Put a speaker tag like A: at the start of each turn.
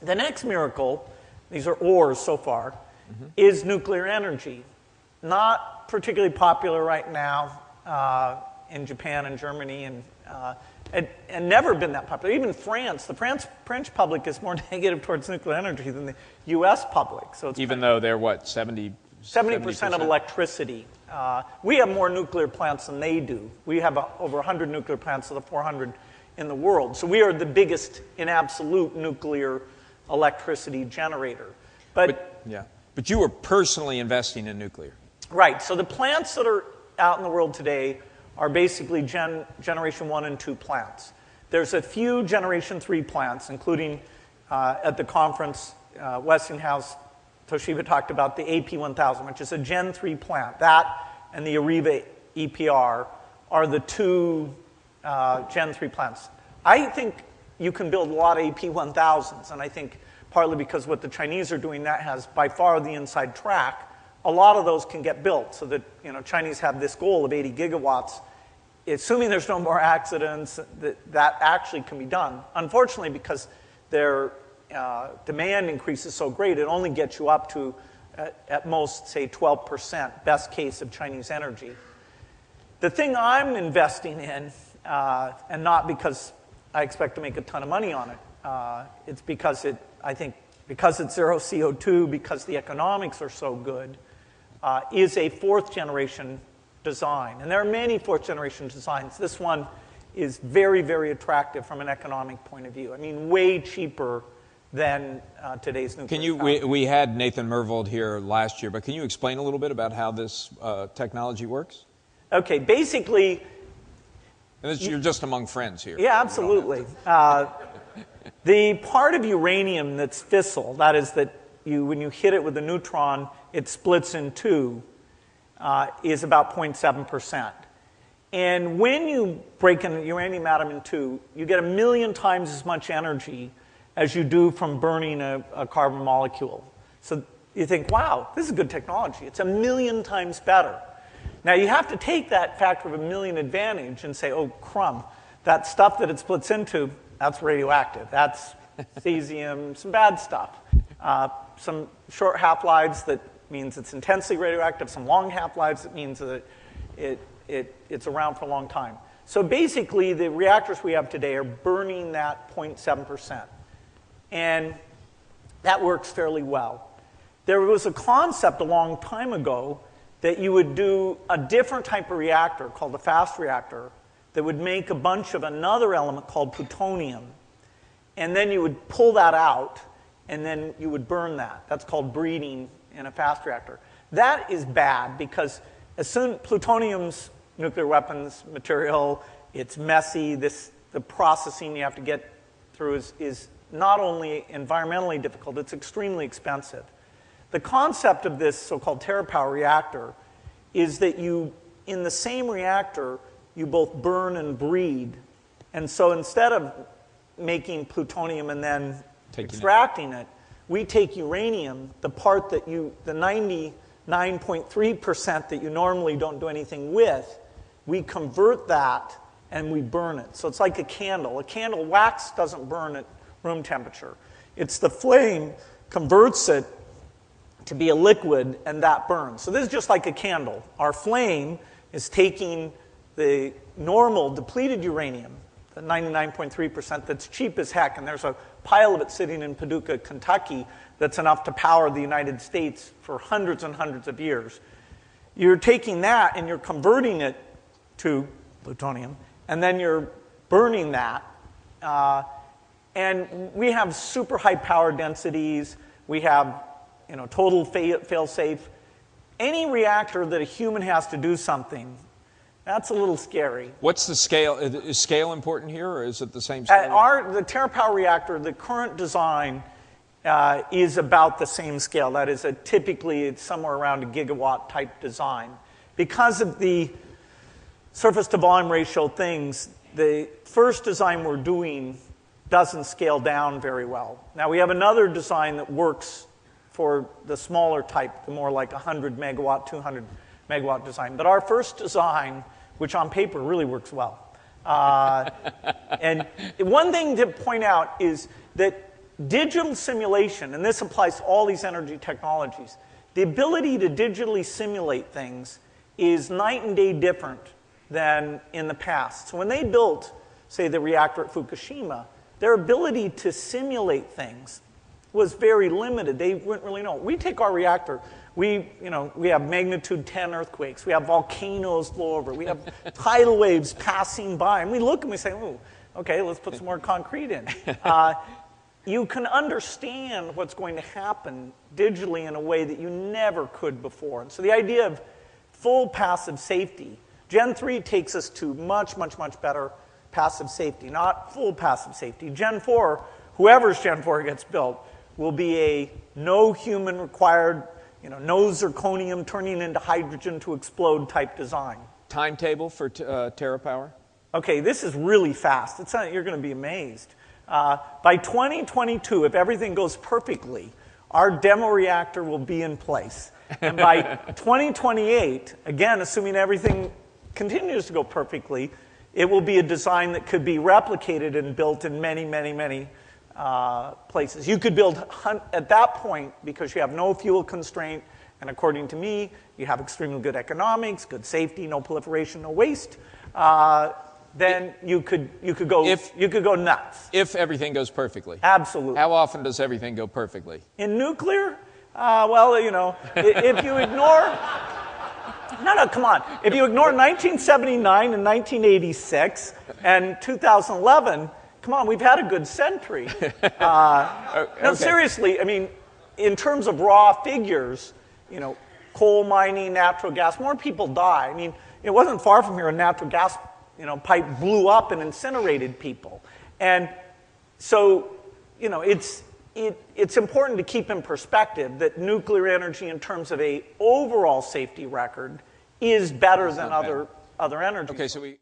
A: The next miracle, these are ors so far, is nuclear energy. Not particularly popular right now in Japan and Germany, and never been that popular. Even France, the French public is more negative towards nuclear energy than the U.S. public. So it's
B: even though they're what, 70%
A: of electricity. We have more nuclear plants than they do. We have over 100 nuclear plants of the 400 in the world. So we are the biggest in absolute nuclear electricity generator. But
B: you were personally investing in nuclear.
A: Right. So the plants that are out in the world today are basically Generation 1 and 2 plants. There's a few Generation 3 plants, including at the conference, Westinghouse, Toshiba talked about the AP1000, which is a Gen 3 plant. That and the Ariba EPR are the two Gen 3 plants. I think you can build a lot of AP1000s, and I think partly because what the Chinese are doing, that has by far the inside track. A lot of those can get built, so that Chinese have this goal of 80 gigawatts. Assuming there's no more accidents, that actually can be done. Unfortunately, because their demand increases so great, it only gets you up to, at most, say, 12%, best case of Chinese energy. The thing I'm investing in, and not because I expect to make a ton of money on it, it's because I think because it's zero CO2, because the economics are so good, is a fourth-generation design. And there are many fourth-generation designs. This one is very, very attractive from an economic point of view. I mean, way cheaper than today's nuclear.
B: We had Nathan Myhrvold here last year, but can you explain a little bit about how this technology works?
A: Okay, basically...
B: You're just among friends here.
A: Yeah, absolutely. The part of uranium that's fissile, that is that when you hit it with a neutron, it splits in two, is about 0.7%. And when you break a uranium atom in two, you get 1 million times as much energy as you do from burning a carbon molecule. So you think, wow, this is good technology. It's 1 million times better. Now, you have to take that factor of 1 million advantage and say, oh, crumb, that stuff that it splits into, that's radioactive. That's cesium, some bad stuff. Some short half-lives that means it's intensely radioactive. Some long half-lives that means that it's around for a long time. So basically, the reactors we have today are burning that 0.7%. And that works fairly well. There was a concept a long time ago that you would do a different type of reactor called a fast reactor that would make a bunch of another element called plutonium. And then you would pull that out, and then you would burn that. That's called breeding in a fast reactor. That is bad because as soon plutonium's nuclear weapons material, it's messy. The processing you have to get through is not only environmentally difficult, it's extremely expensive. The concept of this so-called TerraPower reactor is that in the same reactor, you both burn and breed. And so instead of making plutonium and then extracting it, we take uranium, the part that the 99.3% that you normally don't do anything with, we convert that and we burn it. So it's like a candle. A candle wax doesn't burn at room temperature. It's the flame converts it to be a liquid, and that burns. So this is just like a candle. Our flame is taking the normal depleted uranium, the 99.3% that's cheap as heck, and there's a pile of it sitting in Paducah, Kentucky, that's enough to power the United States for hundreds and hundreds of years. You're taking that and you're converting it to plutonium, and then you're burning that. And we have super high power densities. We have total fail-safe. Any reactor that a human has to do something, that's a little scary.
B: What's the scale? Is scale important here, or is it the same scale?
A: The TerraPower reactor, the current design is about the same scale. That is, typically it's somewhere around a gigawatt type design. Because of the surface-to-volume ratio things, the first design we're doing doesn't scale down very well. Now, we have another design that works for the smaller type, the more like 100 megawatt, 200 megawatt design. But our first design, which on paper really works well. And one thing to point out is that digital simulation, and this applies to all these energy technologies, the ability to digitally simulate things is night and day different than in the past. So when they built, say, the reactor at Fukushima, their ability to simulate things was very limited. They wouldn't really know. We take our reactor, we have magnitude 10 earthquakes, we have volcanoes blow over, we have tidal waves passing by, and we look and we say, oh, okay, let's put some more concrete in. You can understand what's going to happen digitally in a way that you never could before. And so the idea of full passive safety, Gen 3 takes us to much, much, much better passive safety, not full passive safety. Gen 4, whoever's Gen 4 gets built, will be a no human required, no zirconium turning into hydrogen to explode type design.
B: Timetable for TerraPower?
A: Okay, this is really fast. You're going to be amazed. By 2022, if everything goes perfectly, our demo reactor will be in place. And by 2028, again, assuming everything continues to go perfectly, it will be a design that could be replicated and built in many, many, many places. You could build, at that point, because you have no fuel constraint, and according to me, you have extremely good economics, good safety, no proliferation, no waste, then you could go nuts.
B: If everything goes perfectly.
A: Absolutely.
B: How often does everything go perfectly?
A: In nuclear? If you ignore... No, come on. If you ignore 1979 and 1986 and 2011, come on, we've had a good century. No, seriously, I mean, in terms of raw figures, coal mining, natural gas, more people die. I mean, it wasn't far from here a natural gas pipe blew up and incinerated people. And so, it's important to keep in perspective that nuclear energy in terms of a overall safety record is better than other energies.
B: Okay, so we